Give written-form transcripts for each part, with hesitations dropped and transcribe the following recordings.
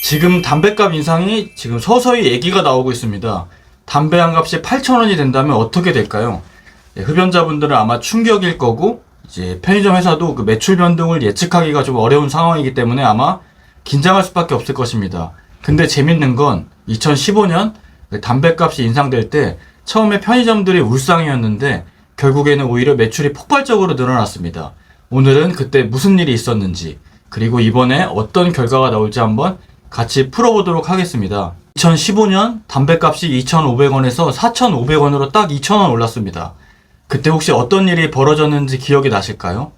지금 담배값 인상이 지금 서서히 얘기가 나오고 있습니다. 담배 한 값이 8,000원이 된다면 어떻게 될까요? 흡연자분들은 아마 충격일 거고, 이제 편의점 회사도 그 매출 변동을 예측하기가 좀 어려운 상황이기 때문에 아마 긴장할 수밖에 없을 것입니다. 근데 재밌는 건 2015년 담배값이 인상될 때 처음에 편의점들이 울상이었는데 결국에는 오히려 매출이 폭발적으로 늘어났습니다. 오늘은 그때 무슨 일이 있었는지, 그리고 이번에 어떤 결과가 나올지 한번 같이 풀어보도록 하겠습니다. 2015년 담배값이 2,500원에서 4,500원으로 딱 2,000원 올랐습니다. 그때 혹시 어떤 일이 벌어졌는지 기억이 나실까요?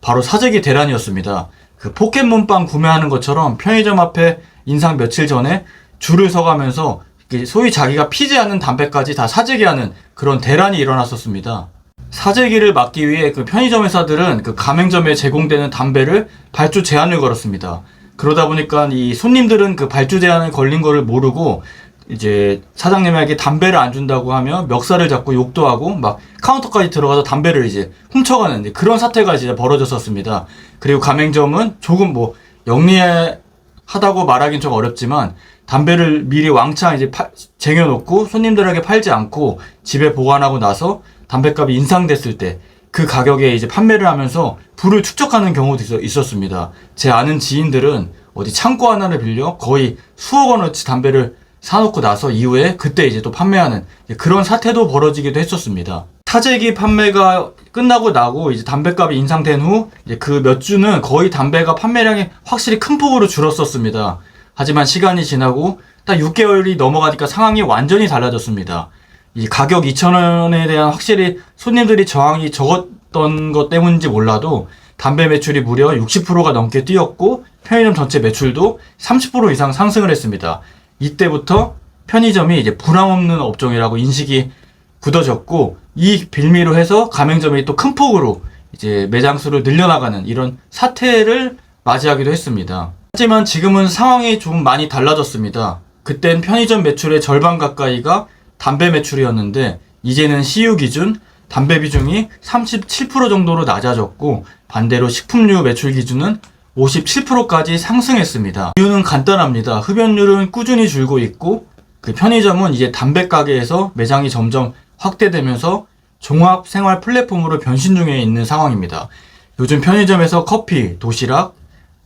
바로 사재기 대란이었습니다. 그 포켓몬빵 구매하는 것처럼 편의점 앞에 인상 며칠 전에 줄을 서가면서 소위 자기가 피지 않는 담배까지 다 사재기하는 그런 대란이 일어났었습니다. 사재기를 막기 위해 그 편의점 회사들은 그 가맹점에 제공되는 담배를 발주 제한을 걸었습니다. 그러다 보니까 이 손님들은 그 발주 제한을 걸린 거를 모르고 이제 사장님에게 담배를 안 준다고 하며 멱살을 잡고 욕도 하고 막 카운터까지 들어가서 담배를 이제 훔쳐가는 그런 사태가 이제 벌어졌었습니다. 그리고 가맹점은 조금 뭐 영리하다고 말하긴 좀 어렵지만 담배를 미리 왕창 이제 쟁여놓고 손님들에게 팔지 않고 집에 보관하고 나서 담배값이 인상됐을 때 그 가격에 이제 판매를 하면서 부를 축적하는 경우도 있었습니다. 제 아는 지인들은 어디 창고 하나를 빌려 거의 수억 원어치 담배를 사놓고 나서 이후에 그때 이제 또 판매하는 그런 사태도 벌어지기도 했었습니다. 사재기 판매가 끝나고 나고 이제 담배값이 인상된 후 그 몇 주는 거의 담배가 판매량이 확실히 큰 폭으로 줄었었습니다. 하지만 시간이 지나고 딱 6개월이 넘어가니까 상황이 완전히 달라졌습니다. 이 가격 2,000원에 대한 확실히 손님들이 저항이 적었던 것 때문인지 몰라도 담배 매출이 무려 60%가 넘게 뛰었고 편의점 전체 매출도 30% 이상 상승을 했습니다. 이때부터 편의점이 이제 불황없는 업종이라고 인식이 굳어졌고 이 빌미로 해서 가맹점이 또 큰 폭으로 이제 매장 수를 늘려나가는 이런 사태를 맞이하기도 했습니다. 하지만 지금은 상황이 좀 많이 달라졌습니다. 그땐 편의점 매출의 절반 가까이가 담배 매출이었는데 이제는 CU 기준 담배 비중이 37% 정도로 낮아졌고 반대로 식품류 매출 기준은 57%까지 상승했습니다. 이유는 간단합니다. 흡연율은 꾸준히 줄고 있고 그 편의점은 이제 담배 가게에서 매장이 점점 확대되면서 종합 생활 플랫폼으로 변신 중에 있는 상황입니다. 요즘 편의점에서 커피, 도시락,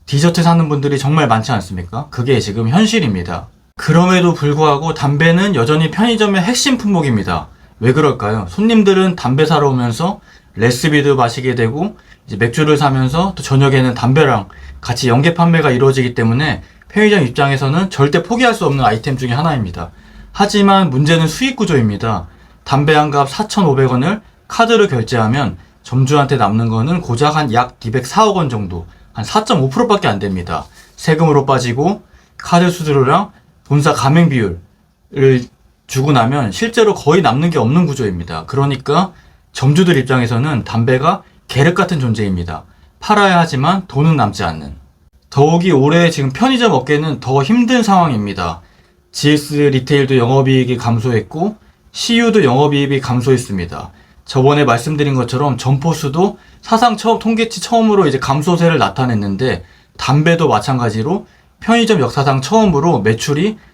디저트 사는 분들이 정말 많지 않습니까? 그게 지금 현실입니다. 그럼에도 불구하고 담배는 여전히 편의점의 핵심 품목입니다. 왜 그럴까요? 손님들은 담배 사러 오면서 레스비드 마시게 되고 이제 맥주를 사면서 또 저녁에는 담배랑 같이 연계 판매가 이루어지기 때문에 편의점 입장에서는 절대 포기할 수 없는 아이템 중에 하나입니다. 하지만 문제는 수익 구조입니다. 담배 한 값 4,500원을 카드로 결제하면 점주한테 남는 거는 고작 한 약 204억 원 정도, 한 4.5%밖에 안 됩니다. 세금으로 빠지고 카드 수수료랑 본사 가맹 비율을 주고 나면 실제로 거의 남는 게 없는 구조입니다. 그러니까 점주들 입장에서는 담배가 계륵 같은 존재입니다. 팔아야 하지만 돈은 남지 않는. 더욱이 올해 지금 편의점 업계는 더 힘든 상황입니다. GS 리테일도 영업이익이 감소했고 CU도 영업이익이 감소했습니다. 저번에 말씀드린 것처럼 점포수도 사상 통계치 처음으로 이제 감소세를 나타냈는데 담배도 마찬가지로 편의점 역사상 처음으로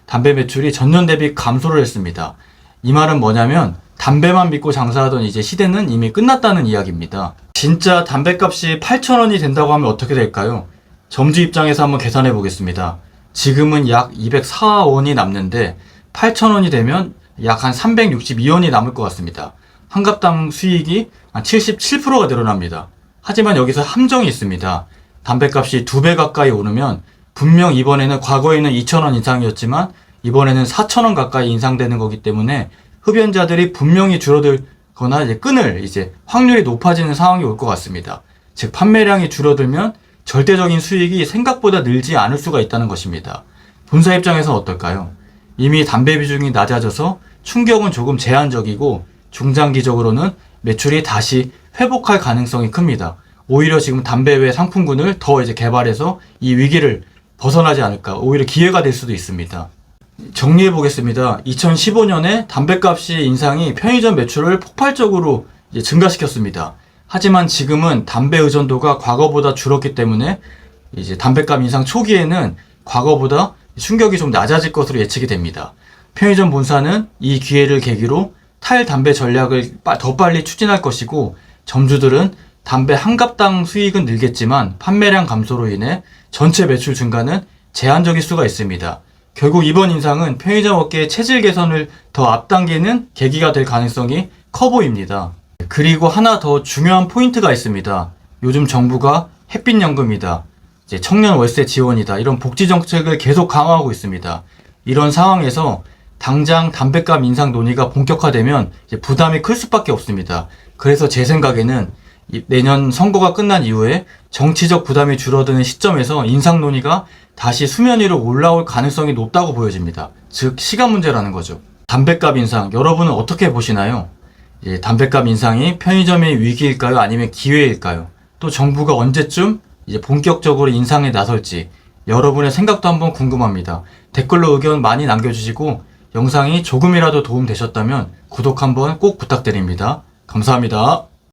담배 매출이 전년 대비 감소를 했습니다. 이 말은 뭐냐면 담배만 믿고 장사하던 이제 시대는 이미 끝났다는 이야기입니다. 진짜 담배값이 8,000원이 된다고 하면 어떻게 될까요? 점주 입장에서 한번 계산해 보겠습니다. 지금은 약 204원이 남는데 8,000원이 되면 약 한 362원이 남을 것 같습니다. 한 갑당 수익이 한 77%가 늘어납니다. 하지만 여기서 함정이 있습니다. 담배값이 2배 가까이 오르면 분명 이번에는 과거에는 2,000원 인상이었지만 이번에는 4,000원 가까이 인상되는 거기 때문에 흡연자들이 분명히 줄어들거나 끊을 확률이 높아지는 상황이 올 것 같습니다. 즉 판매량이 줄어들면 절대적인 수익이 생각보다 늘지 않을 수가 있다는 것입니다. 본사 입장에서 어떨까요? 이미 담배 비중이 낮아져서 충격은 조금 제한적이고 중장기적으로는 매출이 다시 회복할 가능성이 큽니다. 오히려 지금 담배 외 상품군을 더 개발해서 이 위기를 벗어나지 않을까, 오히려 기회가 될 수도 있습니다. 정리해 보겠습니다. 2015년에 담배값이 인상이 편의점 매출을 폭발적으로 증가시켰습니다. 하지만 지금은 담배 의존도가 과거보다 줄었기 때문에 담배값 인상 초기에는 과거보다 충격이 좀 낮아질 것으로 예측이 됩니다. 편의점 본사는 이 기회를 계기로 탈담배 전략을 더 빨리 추진할 것이고, 점주들은 담배 한 갑당 수익은 늘겠지만 판매량 감소로 인해 전체 매출 증가는 제한적일 수가 있습니다. 결국 이번 인상은 편의점 업계의 체질 개선을 더 앞당기는 계기가 될 가능성이 커 보입니다. 그리고 하나 더 중요한 포인트가 있습니다. 요즘 정부가 햇빛연금이다, 이제 청년 월세 지원이다, 이런 복지 정책을 계속 강화하고 있습니다. 이런 상황에서 당장 담배값 인상 논의가 본격화되면 이제 부담이 클 수밖에 없습니다. 그래서 제 생각에는 내년 선거가 끝난 이후에 정치적 부담이 줄어드는 시점에서 인상 논의가 다시 수면 위로 올라올 가능성이 높다고 보여집니다. 즉 시간 문제라는 거죠. 담배값 인상, 여러분은 어떻게 보시나요? 담배값 인상이 편의점의 위기일까요? 아니면 기회일까요? 또 정부가 언제쯤 이제 본격적으로 인상에 나설지 여러분의 생각도 한번 궁금합니다. 댓글로 의견 많이 남겨주시고, 영상이 조금이라도 도움되셨다면 구독 한번 꼭 부탁드립니다. 감사합니다.